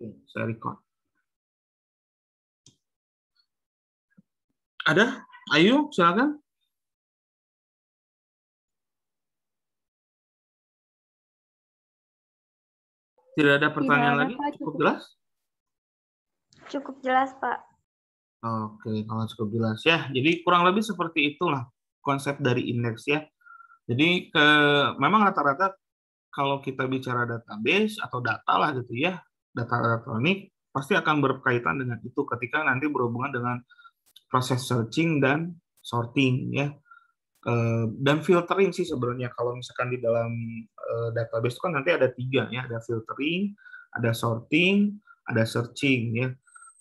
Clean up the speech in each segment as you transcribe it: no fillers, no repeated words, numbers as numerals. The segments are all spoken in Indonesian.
Oke, saya record. Ada? Ayo, silakan. Tidak ada pertanyaan lagi? Pak, Cukup jelas? Cukup jelas, Pak. Oke, kalau cukup jelas ya. Jadi kurang lebih seperti itulah konsep dari indeks ya. Jadi memang rata-rata kalau kita bicara database atau data lah gitu ya, data elektronik pasti akan berkaitan dengan itu ketika nanti berhubungan dengan proses searching dan sorting ya. Dan filtering sih sebenarnya kalau misalkan di dalam database itu kan nanti ada 3 ya, ada filtering, ada sorting, ada searching ya.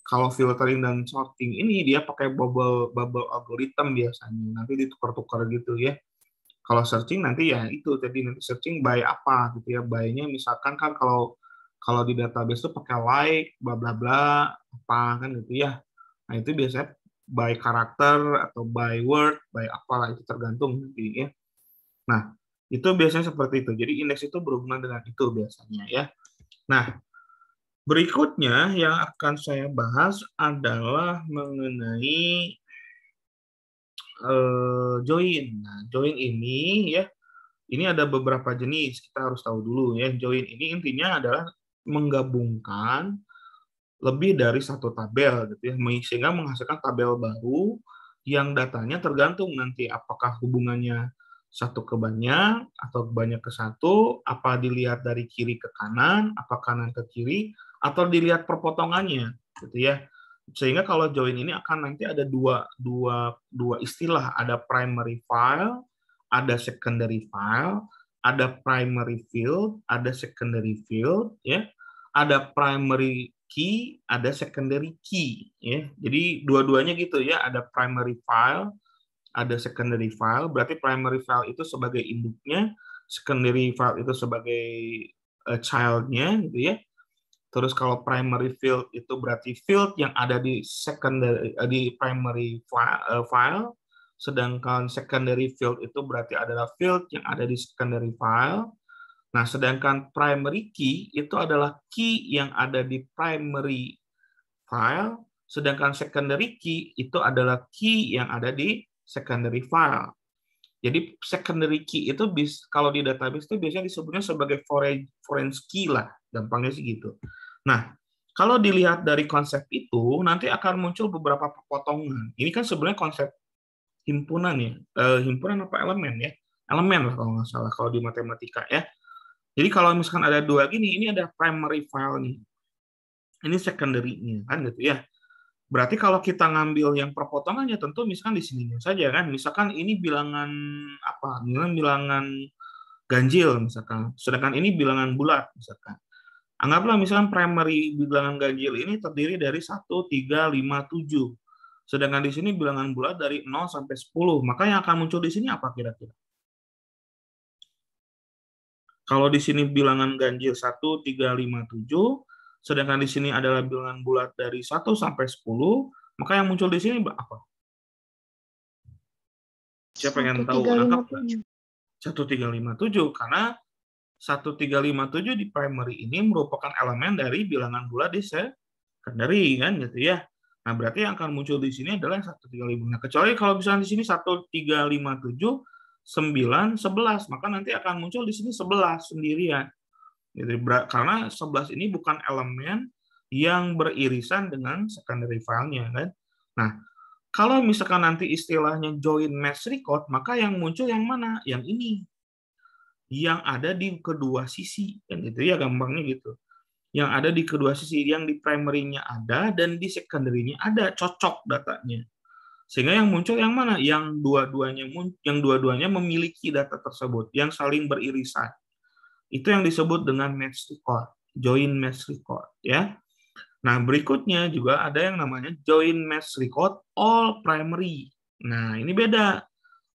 Kalau filtering dan sorting ini dia pakai bubble algorithm biasanya, nanti ditukar-tukar gitu ya. Kalau searching nanti ya itu tadi nanti searching by apa gitu ya, by-nya misalkan kan kalau di database itu pakai like bla bla bla apa kan gitu ya. Nah, itu biasanya by karakter atau by word, by apalah itu tergantung nanti ya. Nah, itu biasanya seperti itu. Jadi indeks itu berhubungan dengan itu biasanya ya. Nah, berikutnya yang akan saya bahas adalah mengenai join. Nah, join ini ya, ini ada beberapa jenis. Kita harus tahu dulu ya. Join ini intinya adalah menggabungkan lebih dari satu tabel gitu ya, sehingga menghasilkan tabel baru yang datanya tergantung nanti apakah hubungannya satu ke banyak atau banyak ke satu, apa dilihat dari kiri ke kanan, apa kanan ke kiri, atau dilihat perpotongannya gitu ya. Sehingga kalau join ini akan nanti ada dua istilah, ada primary file, ada secondary file, ada primary field, ada secondary field ya, ada primary key, ada secondary key ya. Jadi dua-duanya gitu ya, ada primary file, ada secondary file. Berarti primary file itu sebagai induknya, secondary file itu sebagai child-nya gitu ya. Terus kalau primary field itu berarti field yang ada di secondary di primary file, sedangkan secondary field itu berarti adalah field yang ada di secondary file. Nah, sedangkan primary key itu adalah key yang ada di primary file, sedangkan secondary key itu adalah key yang ada di secondary file. Jadi secondary key itu kalau di database itu biasanya disebutnya sebagai foreign key lah, gampangnya sih gitu. Nah, kalau dilihat dari konsep itu, nanti akan muncul beberapa potongan. Ini kan sebenarnya konsep himpunan ya, himpunan apa elemen ya? Elemen lah kalau nggak salah, kalau di matematika ya. Jadi kalau misalkan ada dua gini, ini ada primary file nih. Ini secondary-nya kan gitu ya. Berarti kalau kita ngambil yang perpotongannya tentu misalkan di sini saja kan. Misalkan ini bilangan apa? Bilangan ganjil misalkan. Sedangkan ini bilangan bulat misalkan. Anggaplah misalkan primary bilangan ganjil ini terdiri dari 1, 3, 5, 7. Sedangkan di sini bilangan bulat dari 0 sampai 10. Maka yang akan muncul di sini apa kira-kira? Kalau di sini bilangan ganjil 1, 3, 5, 7, sedangkan di sini adalah bilangan bulat dari 1 sampai 10, maka yang muncul di sini apa? Siapa yang tahu? 1357. 1357, karena 1357 di primary ini merupakan elemen dari bilangan bulat di secondary kan gitu ya. Nah, berarti yang akan muncul di sini adalah 1357. Nah, kecuali kalau misalnya di sini 1357 9, 11, maka nanti akan muncul di sini 11 sendirian. Jadi, karena 11 ini bukan elemen yang beririsan dengan secondary file-nya kan. Nah, kalau misalkan nanti istilahnya join match record, maka yang muncul yang mana? Yang ini. Yang ada di kedua sisi kan gitu ya, gampangnya gitu. Yang ada di kedua sisi, yang di primary-nya ada dan di secondary-nya ada, cocok datanya. Sehingga yang muncul yang mana? Yang dua-duanya memiliki data tersebut, yang saling beririsan. Itu yang disebut dengan match record, join match record ya. Nah, berikutnya juga ada yang namanya join match record all primary. Nah, ini beda.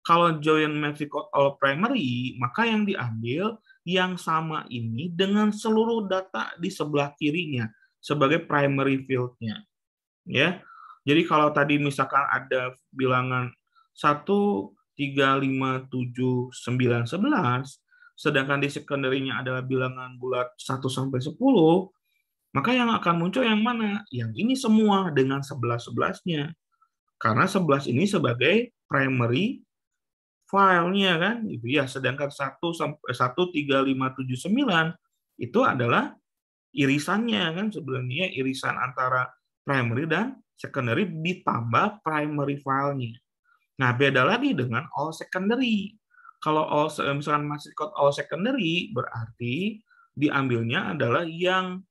Kalau join match record all primary, maka yang diambil yang sama ini dengan seluruh data di sebelah kirinya sebagai primary field-nya. Ya. Jadi kalau tadi misalkan ada bilangan 1, 3, 5, 7, 9, 11, sedangkan di secondary-nya adalah bilangan bulat 1 sampai 10, Maka yang akan muncul yang mana? Yang ini semua dengan 11-11-nya. Karena 11 ini sebagai primary filenya kan, gitu ya. Sedangkan 13579 itu adalah irisannya kan, sebenarnya irisan antara primary dan secondary ditambah primary filenya. Nah, beda lagi dengan all secondary. Kalau misalkan masih code all secondary, berarti diambilnya adalah yang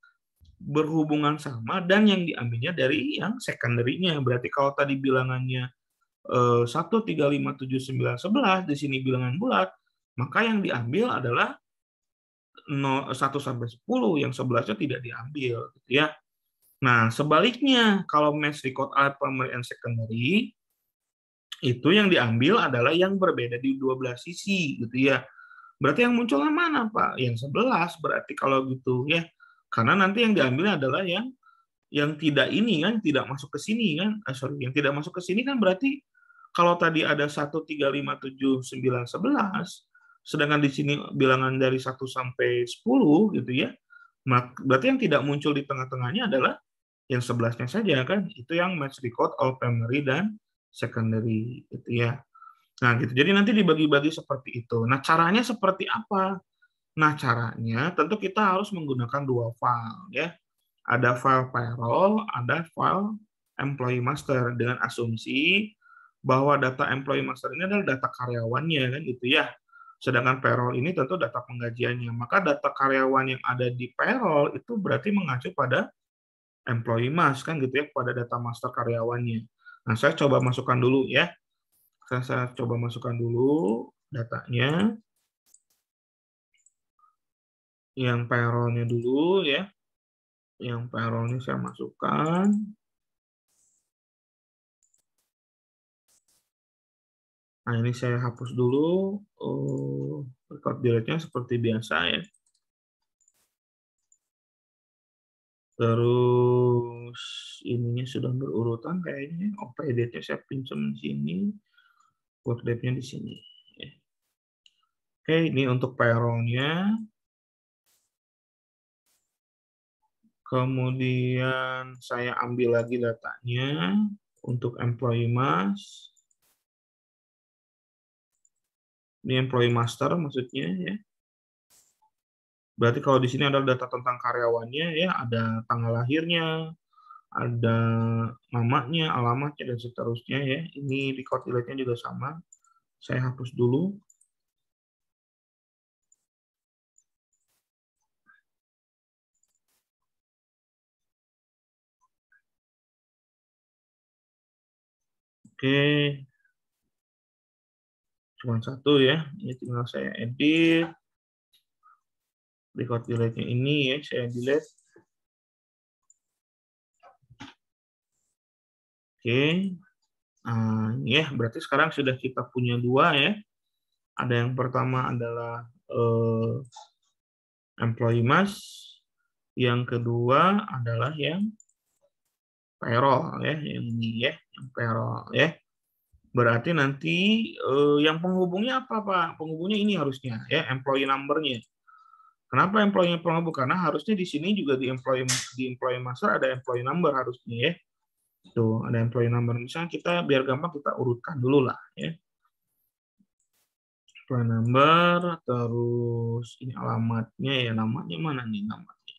berhubungan sama dan yang diambilnya dari yang secondary-nya. Berarti kalau tadi bilangannya 1, 3, 5, 7, 9, 11, di sini bilangan bulat, maka yang diambil adalah 1 sampai 10, yang 11-nya tidak diambil, gitu ya. Nah, sebaliknya kalau mass record primary and secondary, itu yang diambil adalah yang berbeda di 12 sisi, gitu ya. Berarti yang munculnya mana, Pak? Yang 11 berarti kalau gitu ya. Karena nanti yang diambil adalah yang tidak ini kan, tidak masuk ke sini kan. Yang tidak masuk ke sini kan berarti kalau tadi ada 1, 3, 5, 7, 9, 11, sedangkan di sini bilangan dari 1 sampai 10 gitu ya. Berarti yang tidak muncul di tengah-tengahnya adalah yang 11-nya saja kan. Itu yang match record all primary dan secondary gitu ya. Nah, gitu. Jadi nanti dibagi-bagi seperti itu. Nah, caranya seperti apa? Nah, caranya tentu kita harus menggunakan dua file ya. Ada file payroll, ada file employee master dengan asumsi bahwa data employee master ini adalah data karyawannya kan gitu ya. Sedangkan payroll ini tentu data penggajiannya. Maka data karyawan yang ada di payroll itu berarti mengacu pada employee mas kan gitu ya, pada data master karyawannya. Nah, saya coba masukkan dulu ya. Saya coba masukkan dulu datanya. Yang payroll-nya dulu ya. Yang payroll-nya saya masukkan. Nah, ini saya hapus dulu. Record delete-nya seperti biasa ya. Terus ininya sudah berurutan kayaknya. OPD-nya saya pinjam di sini. Workdate-nya di sini. Oke, ini untuk payroll-nya. Kemudian saya ambil lagi datanya untuk employee mas. Ini employee master maksudnya ya. Berarti kalau di sini adalah data tentang karyawannya ya, ada tanggal lahirnya, ada namanya, alamatnya dan seterusnya ya. Ini record delete-nya juga sama. Saya hapus dulu. Oke. Cuma satu ya. Ini tinggal saya edit. Record delete-nya ini ya, saya delete. Oke. Nah, ya, berarti sekarang sudah kita punya dua ya. Ada yang pertama adalah employee mas, yang kedua adalah yang payroll ya, yang ini ya, yang payroll ya. Berarti nanti yang penghubungnya apa Pak? Penghubungnya ini harusnya ya, employee number-nya. Kenapa employee penghubung? Karena harusnya di sini juga di employee master ada employee number harusnya ya. Tuh, ada employee number. Misalnya kita biar gampang kita urutkan dulu lah ya. Employee number, terus ini alamatnya ya, namanya mana nih namanya?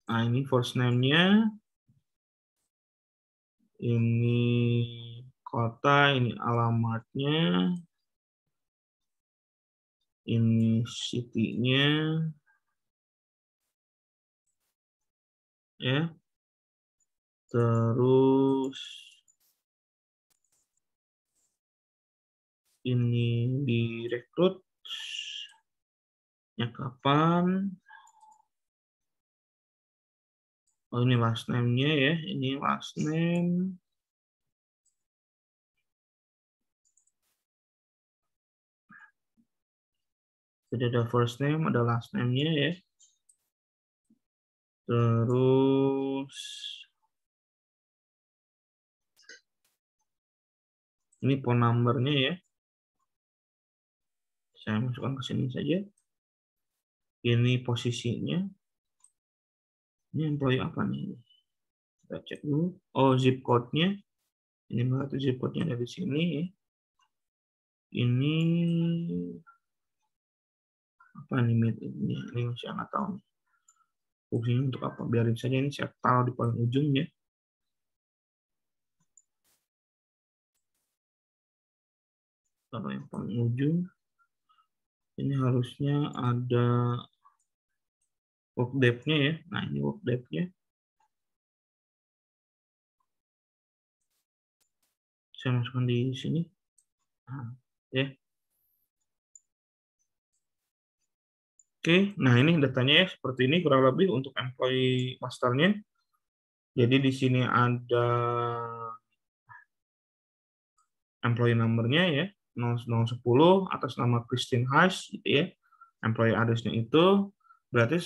Nah, ini first name-nya. Ini kota, ini alamatnya. Ini city-nya. Ya. Terus ini direkrutnya kapan? Oh, ini last name-nya ya. Ini last name. Jadi ada first name, ada last name-nya ya. Terus ini phone number-nya ya. Saya masukkan ke sini saja. Ini posisinya. Ini employee apa nih? Kita cek dulu. Oh, zip code-nya. Ini berarti zip code-nya ada di sini. Ini apa nih? Ini masih nggak tahu nih. Fungsinya untuk apa? Biarin saja ini saya taruh di paling ujung ya. Taruh yang paling ujung. Ini harusnya ada work depth-nya ya. Nah, ini work depth-nya. Saya masukkan di sini. Nah, ya. Oke, nah ini datanya ya seperti ini kurang lebih untuk employee masternya. Jadi di sini ada employee number-nya ya, 0010 atas nama Christine Haas gitu ya. Employee address-nya itu berarti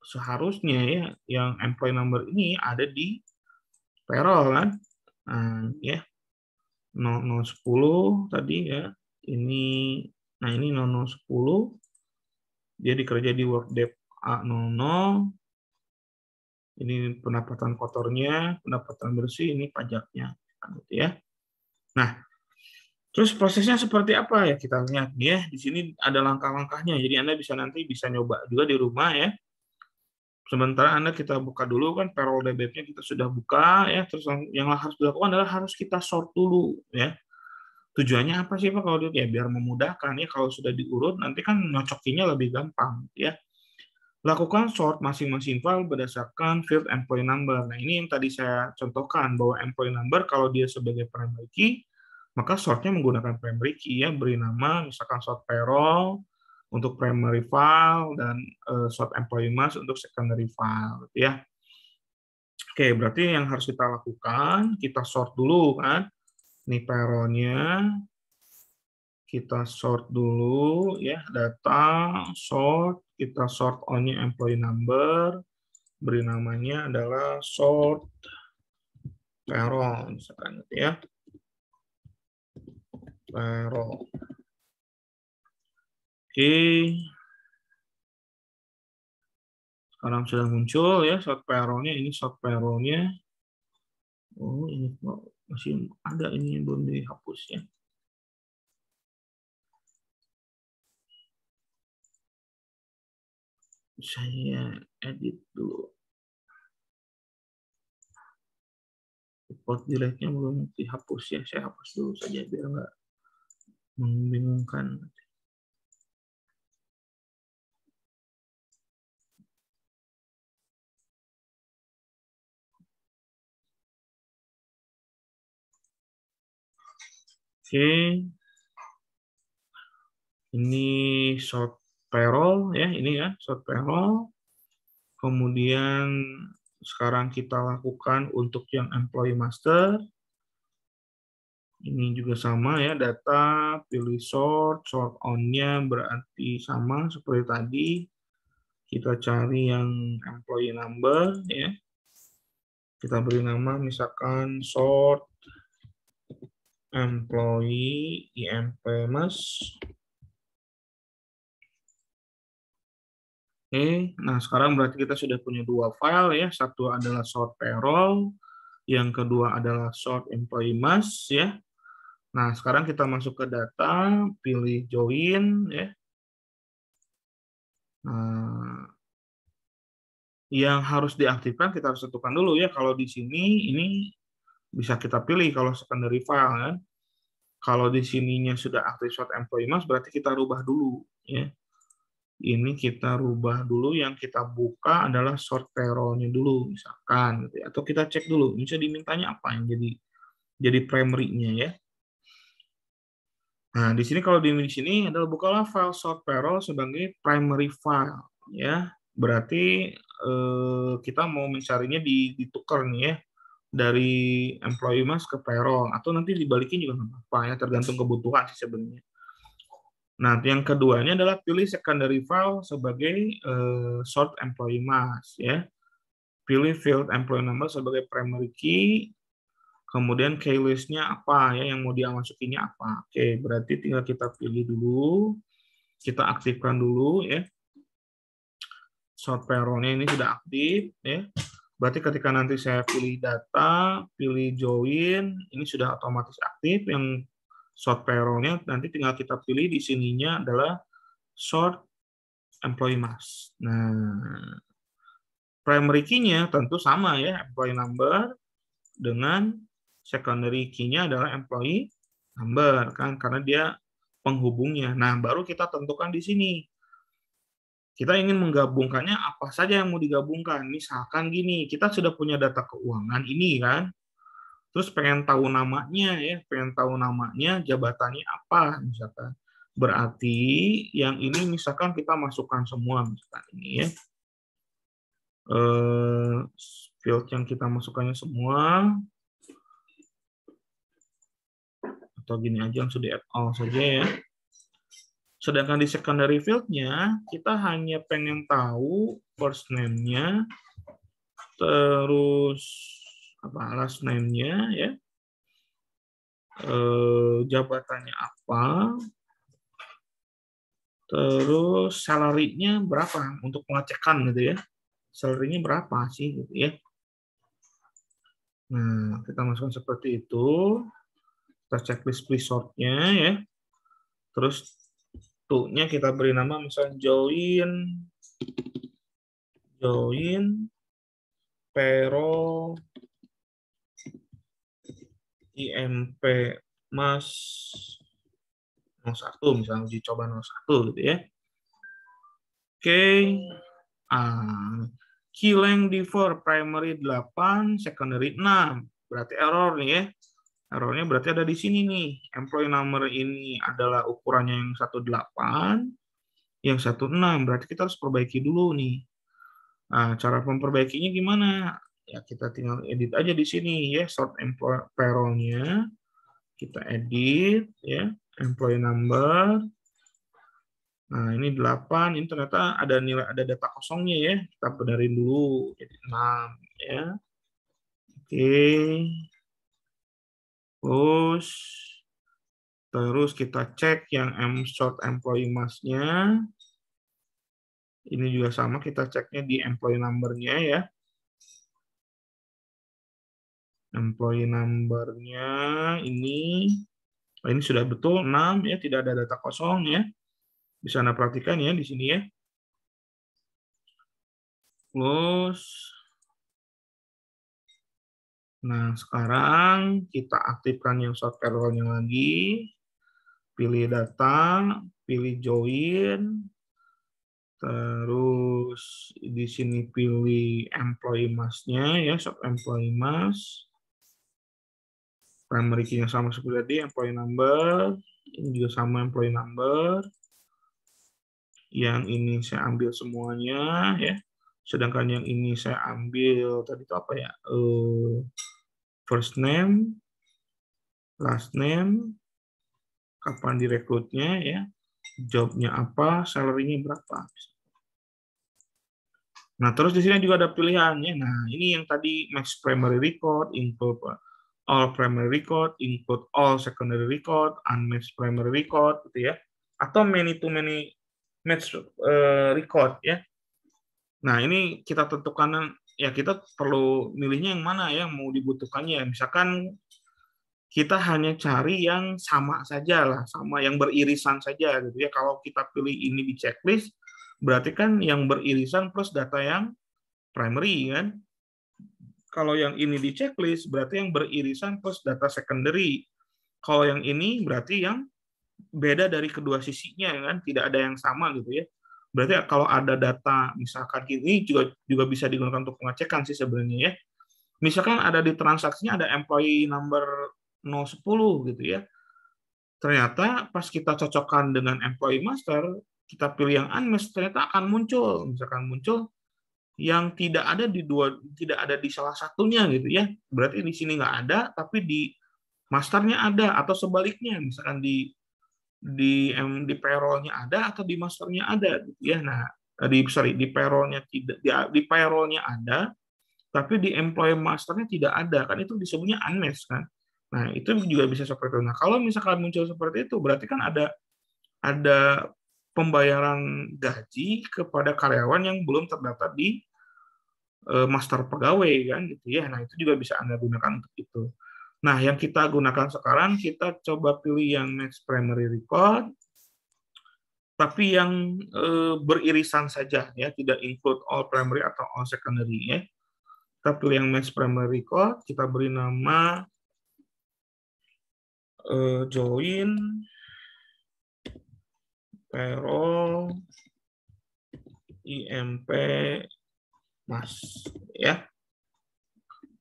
seharusnya ya yang employee number ini ada di payroll kan. Nah, ya 0010 tadi ya. Ini nah ini 0010 dia dikerja di workdep A00. Ini pendapatan kotornya, pendapatan bersih, ini pajaknya kan gitu ya. Nah, terus prosesnya seperti apa ya kita lihat ya. Di sini ada langkah-langkahnya. Jadi Anda nanti bisa nyoba juga di rumah ya. Sementara Anda kita buka dulu kan payroll debitnya kita sudah buka ya. Terus yang harus dilakukan adalah harus kita sort dulu ya. Tujuannya apa sih Pak kalau ya biar memudahkan ya, kalau sudah diurut nanti kan nyocokinnya lebih gampang ya. Lakukan sort masing-masing file berdasarkan field employee number. Nah, ini yang tadi saya contohkan bahwa employee number kalau dia sebagai primary key, maka sortnya menggunakan primary key ya, beri nama misalkan sort payroll untuk primary file dan sort employee mass untuk secondary file gitu ya. Oke, berarti yang harus kita lakukan, kita sort dulu kan. Ini payroll-nya, kita sort dulu ya, data, sort, kita sort on-nya employee number, beri namanya adalah sort payroll misalkan gitu ya. Payroll. Oke. Sekarang sudah muncul ya sort payroll-nya, ini sort payroll-nya. Oh, ini masih ada ini yang belum dihapus ya. Saya edit dulu. Report delete-nya belum dihapus ya. Saya hapus dulu saja biar nggak membingungkan. Oke. Ini sort payroll ya, ini ya, sort payroll. Kemudian sekarang kita lakukan untuk yang employee master. Ini juga sama ya, data, pilih sort, sort on-nya berarti sama seperti tadi. Kita cari yang employee number ya. Kita beri nama misalkan sort employee IMP mas. Oke, nah sekarang berarti kita sudah punya dua file ya. Satu adalah sort payroll, yang kedua adalah sort employee mass ya. Nah, sekarang kita masuk ke data, pilih join ya. Nah, yang harus diaktifkan kita harus tentukan dulu ya. Kalau di sini ini bisa kita pilih kalau secondary file kan. Kalau di sininya sudah aktif sort employee mass berarti kita rubah dulu ya. Ini kita rubah dulu, yang kita buka adalah sort payroll-nya dulu misalkan gitu ya. Atau kita cek dulu bisa dimintanya apa yang jadi primary-nya ya. Nah, di sini kalau di sini adalah bukalah file sort payroll sebagai primary file ya. Berarti kita mau mencarinya ditukar nih ya dari employee mass ke payroll, atau nanti dibalikin juga nggak apa-apa ya, tergantung kebutuhan sih sebenarnya. Nah, yang keduanya adalah pilih secondary file sebagai sort employee mass ya. Pilih field employee number sebagai primary key. Kemudian keylist-nya apa ya, yang mau dia masukinnya apa. Oke, berarti tinggal kita pilih dulu. Kita aktifkan dulu ya. sort payroll-nya ini sudah aktif, ya. Berarti ketika nanti saya pilih data, pilih join, ini sudah otomatis aktif. Yang sort payroll-nya nanti tinggal kita pilih di sininya adalah sort employee mass. Nah, primary key-nya tentu sama ya, employee number, dengan secondary key-nya adalah employee number, kan, karena dia penghubungnya. Nah, baru kita tentukan di sini. Kita ingin menggabungkannya, apa saja yang mau digabungkan. Misalkan gini, kita sudah punya data keuangan ini kan, terus pengen tahu namanya ya, pengen tahu namanya, jabatannya apa misalkan. Berarti yang ini misalkan kita masukkan semua, misalkan ini ya. Field yang kita masukkannya semua, atau gini aja langsung di add all saja ya. Sedangkan di secondary field-nya, kita hanya pengen tahu first name-nya, terus last name-nya, ya, jabatannya apa, terus salary-nya berapa untuk pengecekan gitu ya. Salary-nya berapa sih gitu ya. Nah, kita masukkan seperti itu. Kita checklist please sort-nya ya. Terus to-nya kita beri nama misalnya join payroll IMP Mas 01, misalnya uji coba 01 gitu ya. Oke. Key length differ, primary 8, secondary 6. Berarti error nih ya. Errornya berarti ada di sini nih. Employee number ini adalah ukurannya yang 18, yang 16. Berarti kita harus perbaiki dulu nih. Nah, cara memperbaikinya gimana? Ya, kita tinggal edit aja di sini ya, sort employee payroll-nya. Kita edit ya, employee number. Nah, ini 8, ini ternyata ada nilai, ada data kosongnya ya. Kita benerin dulu jadi 6 ya. Oke. Terus kita cek yang sort employee mass-nya. Ini juga sama, kita ceknya di employee number-nya ya. Employee number-nya ini sudah betul 6 ya, tidak ada data kosong ya. Bisa Anda perhatikan ya di sini ya. Nah, sekarang kita aktifkan yang sort payroll-nya lagi. Pilih data, pilih join, terus di sini pilih employee mass-nya ya, sort employee mass. Primary key-nya sama seperti tadi, employee number. Ini juga sama employee number. Yang ini saya ambil semuanya ya. Sedangkan yang ini saya ambil tadi itu apa ya? First name, last name, kapan direkrutnya ya, jobnya apa, salary-nya berapa. Nah, terus di sini juga ada pilihannya. Nah, ini yang tadi match primary record, include all primary record, include all secondary record, unmatched primary record, gitu ya. Atau many to many match record ya. Nah, ini kita tentukan ya, kita perlu milihnya yang mana ya, mau dibutuhkannya. Misalkan kita hanya cari yang sama saja lah, sama yang beririsan saja gitu ya. Kalau kita pilih ini di checklist, berarti kan yang beririsan plus data yang primary kan. Kalau yang ini di checklist, berarti yang beririsan plus data secondary. Kalau yang ini berarti yang beda dari kedua sisinya kan, tidak ada yang sama gitu ya. Berarti kalau ada data misalkan ini juga bisa digunakan untuk pengecekan sih sebenarnya ya. Misalkan ada di transaksinya ada employee number 010 gitu ya. Ternyata pas kita cocokkan dengan employee master, kita pilih yang unmatched, ternyata akan muncul, misalkan muncul yang tidak ada di salah satunya gitu ya. Berarti di sini nggak ada, tapi di masternya ada, atau sebaliknya, misalkan di payroll-nya ada atau di masternya ada gitu ya. Nah, di payroll-nya tidak, di payroll-nya ada, tapi di employee masternya tidak ada, kan itu disebutnya unmatched kan. Nah, itu juga bisa seperti itu. Nah, kalau misalkan muncul seperti itu, berarti kan ada pembayaran gaji kepada karyawan yang belum terdaftar di master pegawai kan gitu ya. Nah, itu juga bisa Anda gunakan untuk itu. Nah, yang kita gunakan sekarang, kita coba pilih yang match primary record, tapi yang beririsan saja ya, tidak include all primary atau all secondary ya. Kita pilih yang match primary record, kita beri nama join payroll IMP Mas ya.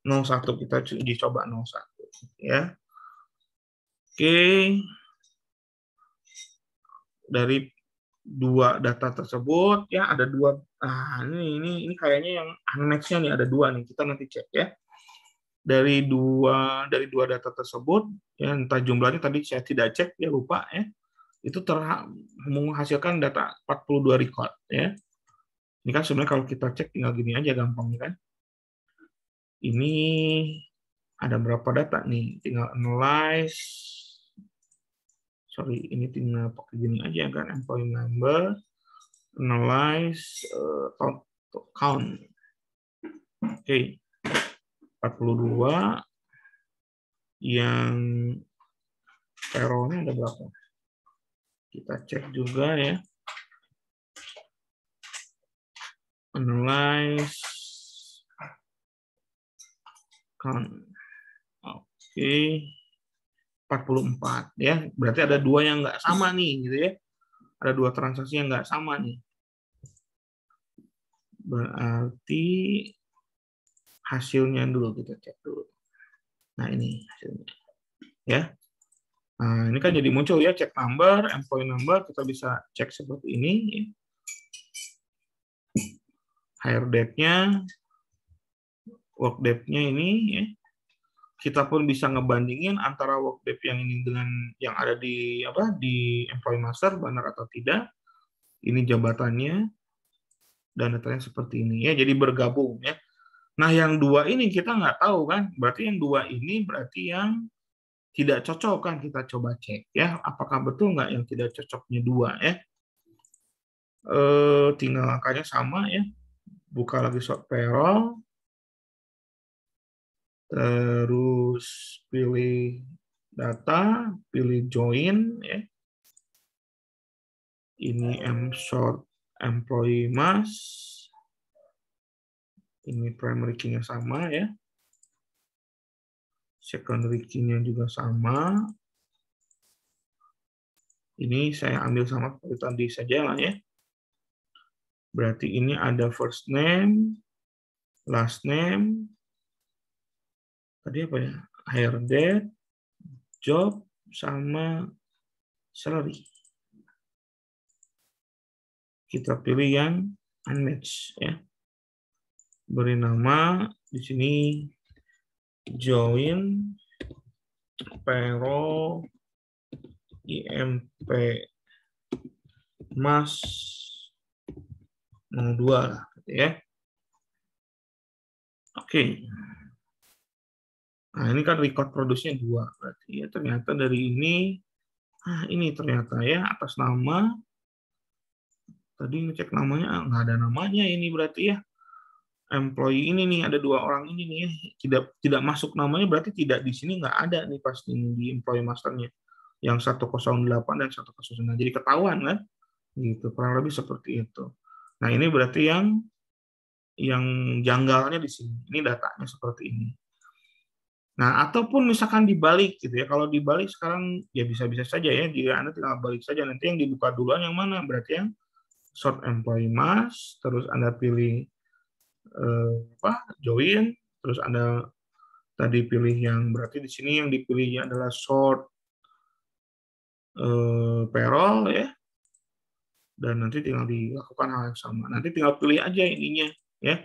01 kita dicoba 01 ya. Oke. Dari dua data tersebut ya ada dua. Ini kayaknya yang unmatch-nya nih ada dua nih. Kita nanti cek ya. Dari dua data tersebut ya, entah jumlahnya tadi saya tidak cek ya, lupa ya. Itu menghasilkan data 42 record ya. Ini kan sebenarnya kalau kita cek tinggal gini aja gampang kan. Ini ada berapa data nih? Tinggal analyze. Sorry, ini tinggal pakai gini aja kan, employee number, analyze, count. Oke. 42 yang payroll-nya ada berapa? Kita cek juga ya. Analyze count. Oke. 44 ya. Berarti ada dua yang nggak sama nih gitu ya. Ada dua transaksi yang nggak sama nih. Berarti hasilnya dulu kita cek dulu. Nah, ini hasilnya. Ya. Nah, ini kan jadi muncul ya, check number, employee number, kita bisa cek seperti ini ya. Hire date-nya, work date-nya ini ya. Kita pun bisa ngebandingin antara work date yang ini dengan yang ada di employee master benar atau tidak. Ini jabatannya dan datanya seperti ini ya. Jadi bergabung ya. Nah, yang dua ini kita nggak tahu kan. Berarti yang dua ini berarti yang tidak cocok kan, kita coba cek ya. Apakah betul nggak yang tidak cocoknya dua ya. Tinggal angkanya sama ya. Buka lagi sort payroll. Terus pilih data, pilih join ya. Ini short employee mas. Ini primary key-nya sama ya. Secondary key-nya juga sama. Ini saya ambil sama seperti tadi saja lah ya. Berarti ini ada first name, last name, tadi apa ya? Hire date, job, sama salary. Kita pilih yang unmatched ya. Beri nama di sini join payroll IMP Mas 02 lah gitu ya. Oke. Nah, ini kan record produce-nya 2 berarti ya, ternyata dari ini ini ternyata ya atas nama tadi ngecek namanya nggak ada namanya, ini berarti ya employee ini nih ada dua orang ini nih tidak masuk namanya, berarti tidak di sini, nggak ada nih pasti di employee masternya yang 108 dan 109. Jadi ketahuan kan gitu, kurang lebih seperti itu. Nah, ini berarti yang janggalnya di sini, ini datanya seperti ini. Nah, ataupun misalkan dibalik gitu ya. Kalau dibalik sekarang ya bisa-bisa saja ya, jika Anda tinggal balik saja, nanti yang dibuka duluan yang mana, berarti yang sort employee mas, terus Anda pilih join, terus Anda tadi pilih yang berarti di sini yang dipilihnya adalah sort payroll ya. Dan nanti tinggal dilakukan hal yang sama. Nanti tinggal pilih aja ininya ya.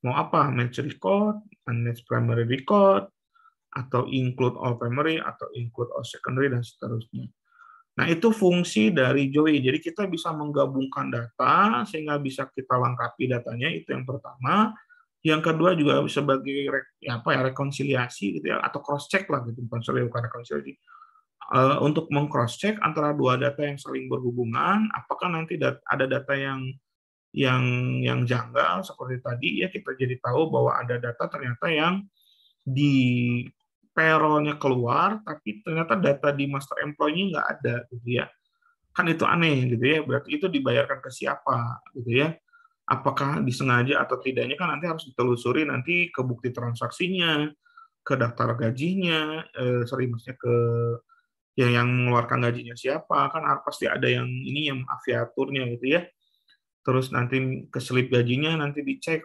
Mau apa? Match record, unmatched primary record, atau include all primary, atau include all secondary, dan seterusnya. Nah, itu fungsi dari join. Jadi kita bisa menggabungkan data sehingga bisa kita lengkapi datanya, itu yang pertama. Yang kedua juga sebagai rekonsiliasi gitu ya, atau cross check lah gitu, bukan rekonsiliasi. untuk meng-cross check antara dua data yang saling berhubungan, apakah nanti ada data yang janggal seperti tadi ya, kita jadi tahu bahwa ada data ternyata yang di payroll-nya keluar, tapi ternyata data di master employee-nya nggak ada, gitu ya. Kan itu aneh, gitu ya. Berarti itu dibayarkan ke siapa, gitu ya. Apakah disengaja atau tidaknya kan nanti harus ditelusuri nanti ke bukti transaksinya, ke daftar gajinya, maksudnya ke yang mengeluarkan gajinya siapa, kan pasti ada yang ini yang aviaturnya, gitu ya. Terus nanti ke slip gajinya nanti dicek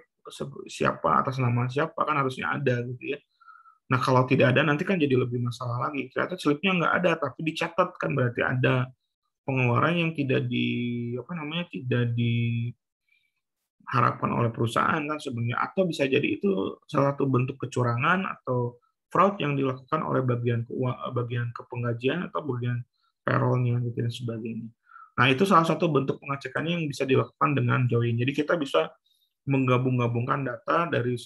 siapa, atas nama siapa, kan harusnya ada, gitu ya. Nah, kalau tidak ada nanti kan jadi lebih masalah lagi. Ternyata slipnya nggak ada, tapi dicatat kan berarti ada pengeluaran yang tidak diharapkan oleh perusahaan kan sebenarnya. Atau bisa jadi itu salah satu bentuk kecurangan atau fraud yang dilakukan oleh bagian kepenggajian atau bagian payroll-nya gitu dan sebagainya. Nah, itu salah satu bentuk pengecekannya yang bisa dilakukan dengan join. Jadi kita bisa menggabung-gabungkan data dari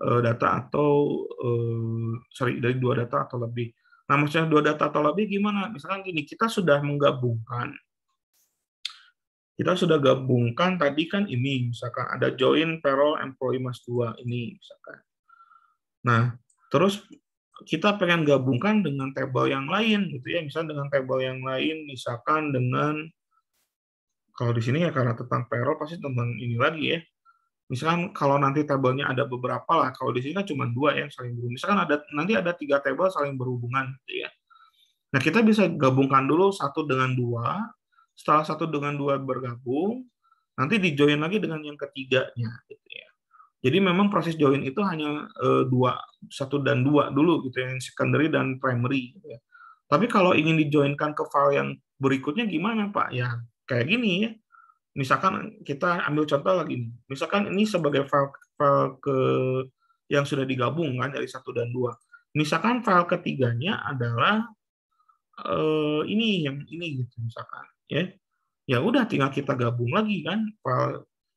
data atau dari dua data atau lebih. Nah, maksudnya dua data atau lebih gimana? Misalkan gini, kita sudah gabungkan tadi kan ini, misalkan ada join payroll employee mas 2 ini, misalkan. Nah, terus kita pengen gabungkan dengan table yang lain, gitu ya. Misalkan dengan table yang lain, misalkan dengan, kalau di sini ya karena tentang payroll, pasti tentang ini lagi ya. Misalkan kalau nanti tabelnya ada beberapa lah, kalau di sini kan cuma dua yang saling berhubungan. Misalkan nanti ada 3 tabel saling berhubungan, gitu ya. Nah, kita bisa gabungkan dulu satu dengan dua. Setelah satu dengan dua bergabung, nanti di join lagi dengan yang ketiganya, gitu ya. Jadi memang proses join itu hanya satu dan dua dulu, gitu ya, yang secondary dan primary, gitu ya. Tapi kalau ingin dijoinkan ke file yang berikutnya gimana, Pak? Ya kayak gini ya. Misalkan kita ambil contoh lagi nih. Misalkan ini sebagai file yang sudah digabungkan dari satu dan dua. Misalkan file ketiganya adalah yang ini gitu misalkan ya. Ya udah tinggal kita gabung lagi kan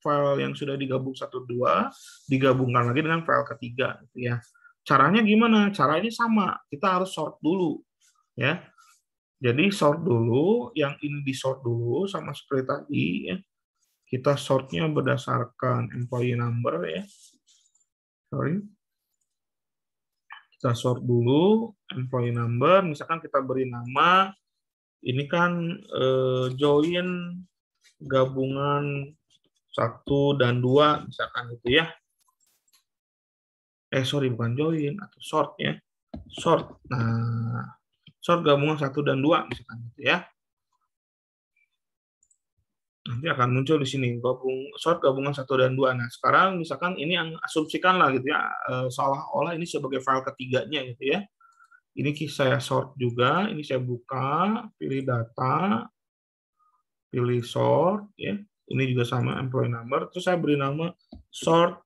file yang sudah digabung satu dua digabungkan lagi dengan file ketiga gitu ya. Caranya gimana? Caranya sama. Kita harus sort dulu ya. Jadi sort dulu, yang ini di sort dulu sama seperti tadi ya. Kita sortnya berdasarkan employee number ya. Kita sort dulu employee number, misalkan kita beri nama, ini kan join gabungan 1 dan 2, misalkan gitu ya. Bukan join, atau sort ya. Sort. Nah, sort gabungan 1 dan 2, misalkan gitu ya. Nanti akan muncul di sini sort gabungan 1 dan 2. Nah, sekarang misalkan ini yang asumsikan lah gitu ya, seolah-olah ini sebagai file ketiganya gitu ya. Ini saya sort juga, ini saya buka, pilih data, pilih sort ya. Ini juga sama employee number, terus saya beri nama sort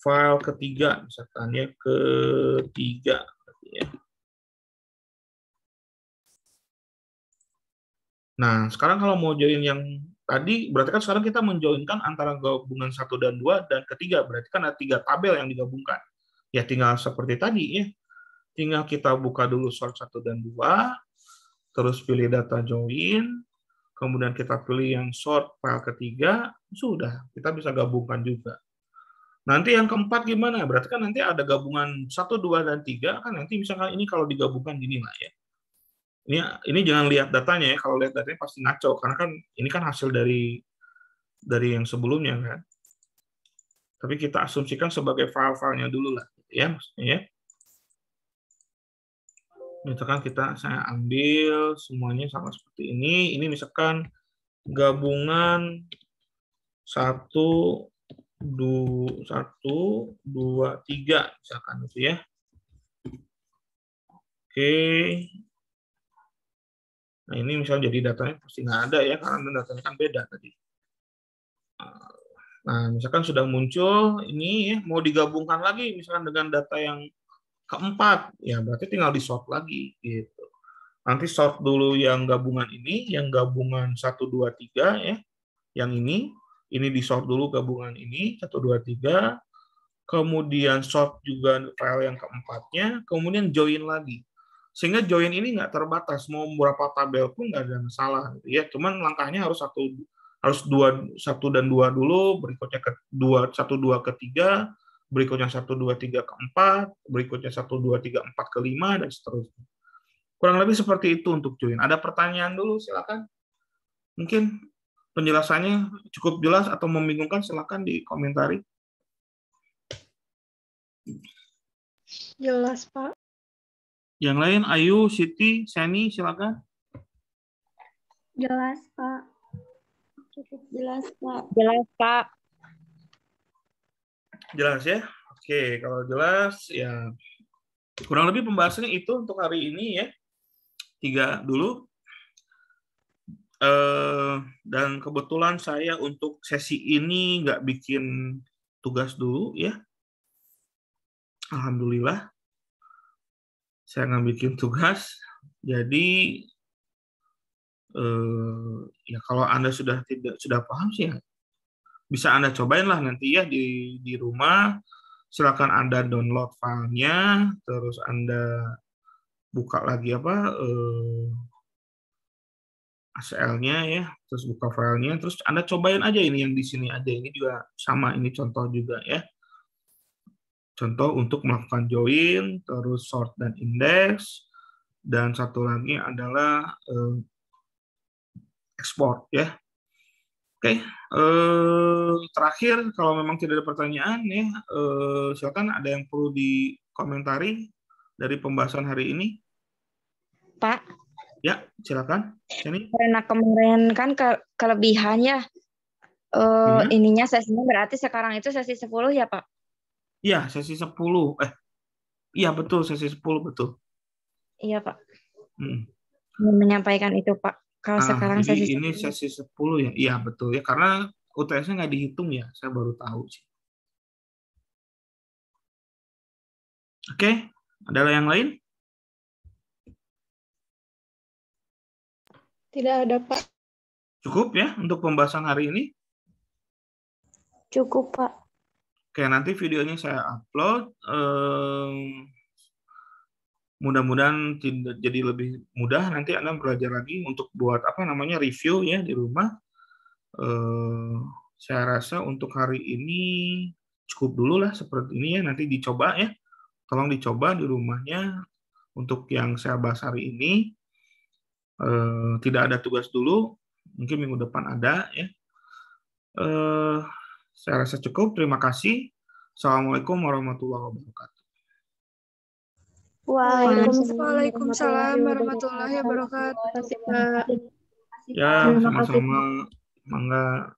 file ketiga misalkan ya, ketiga ya. Nah, sekarang kalau mau join yang tadi, berarti kan sekarang kita menjoinkan antara gabungan 1 dan 2 dan ketiga, berarti kan ada 3 tabel yang digabungkan. Ya tinggal seperti tadi ya. Tinggal kita buka dulu sort 1 dan 2, terus pilih data join, kemudian kita pilih yang sort file ketiga, sudah, kita bisa gabungkan juga. Nanti yang keempat gimana? Berarti kan nanti ada gabungan 1, 2, dan 3, kan nanti misalkan ini kalau digabungkan gini lah ya. Ini jangan lihat datanya ya, kalau lihat datanya pasti ngaco, karena kan ini kan hasil dari yang sebelumnya kan. Tapi kita asumsikan sebagai file-filenya dulu lah, ya maksudnya ya. Misalkan saya ambil semuanya sama seperti ini misalkan gabungan 1, 2, 3 misalkan itu ya. Oke. Nah, ini misalnya jadi datanya pasti nggak ada ya, karena datanya kan beda tadi. Nah, misalkan sudah muncul, ini ya, mau digabungkan lagi misalkan dengan data yang keempat, ya berarti tinggal di-sort lagi. Gitu. Nanti sort dulu yang gabungan ini, yang gabungan 1, 2, 3, ya. Yang ini di-sort dulu gabungan ini, 1, 2, 3. kemudian sort juga file yang keempatnya, kemudian join lagi. Sehingga join ini nggak terbatas, mau berapa tabel pun nggak ada masalah. Ya, cuman langkahnya harus satu dan dua dulu, berikutnya ke dua, satu dua ke tiga, berikutnya satu dua tiga ke empat, berikutnya satu dua tiga empat ke lima, dan seterusnya. Kurang lebih seperti itu untuk join. Ada pertanyaan dulu, silakan. Mungkin penjelasannya cukup jelas atau membingungkan, silakan dikomentari. Jelas, Pak. Yang lain, Ayu, Siti, Seni, silakan. Jelas, Pak. Cukup jelas, Pak. Jelas, Pak. Jelas ya? Oke, kalau jelas, ya kurang lebih pembahasannya itu untuk hari ini ya. 3 dulu. Dan kebetulan saya untuk sesi ini nggak bikin tugas dulu ya. Alhamdulillah. Saya nggak bikin tugas. Jadi ya kalau Anda sudah paham sih ya, bisa Anda cobain lah nanti ya di rumah. Silakan Anda download filenya, terus Anda buka lagi ACL-nya ya, terus buka filenya, terus Anda cobain aja ini yang di sini aja. Ini juga sama, ini contoh juga ya. Contoh untuk melakukan join, terus sort dan index, dan satu lagi adalah export ya. Oke, terakhir kalau memang tidak ada pertanyaan ya, silakan ada yang perlu dikomentari dari pembahasan hari ini. Pak, Ya, silakan. Sini. karena kemarin kan kelebihannya ininya sesinya berarti sekarang itu sesi 10 ya, Pak? Iya, sesi 10. Iya betul, sesi 10 betul. Iya, Pak. Hmm. Menyampaikan itu, Pak. Kalau sekarang Jadi sesi ini 10. sesi 10 ya. Iya betul ya, karena UTS-nya nggak dihitung ya. Saya baru tahu sih. Oke, ada yang lain? Tidak ada, Pak. Cukup ya untuk pembahasan hari ini? Cukup, Pak. Oke, nanti videonya saya upload. Mudah-mudahan jadi lebih mudah. Nanti Anda belajar lagi untuk buat review ya di rumah. Saya rasa untuk hari ini cukup dulu lah seperti ini ya. Nanti dicoba ya. Tolong dicoba di rumahnya. Untuk yang saya bahas hari ini, tidak ada tugas dulu. Mungkin minggu depan ada ya. Saya rasa cukup. Terima kasih. Assalamualaikum warahmatullahi wabarakatuh. Waalaikumsalam warahmatullahi wabarakatuh. Terima kasih, Pak. Ya, sama-sama. Mangga.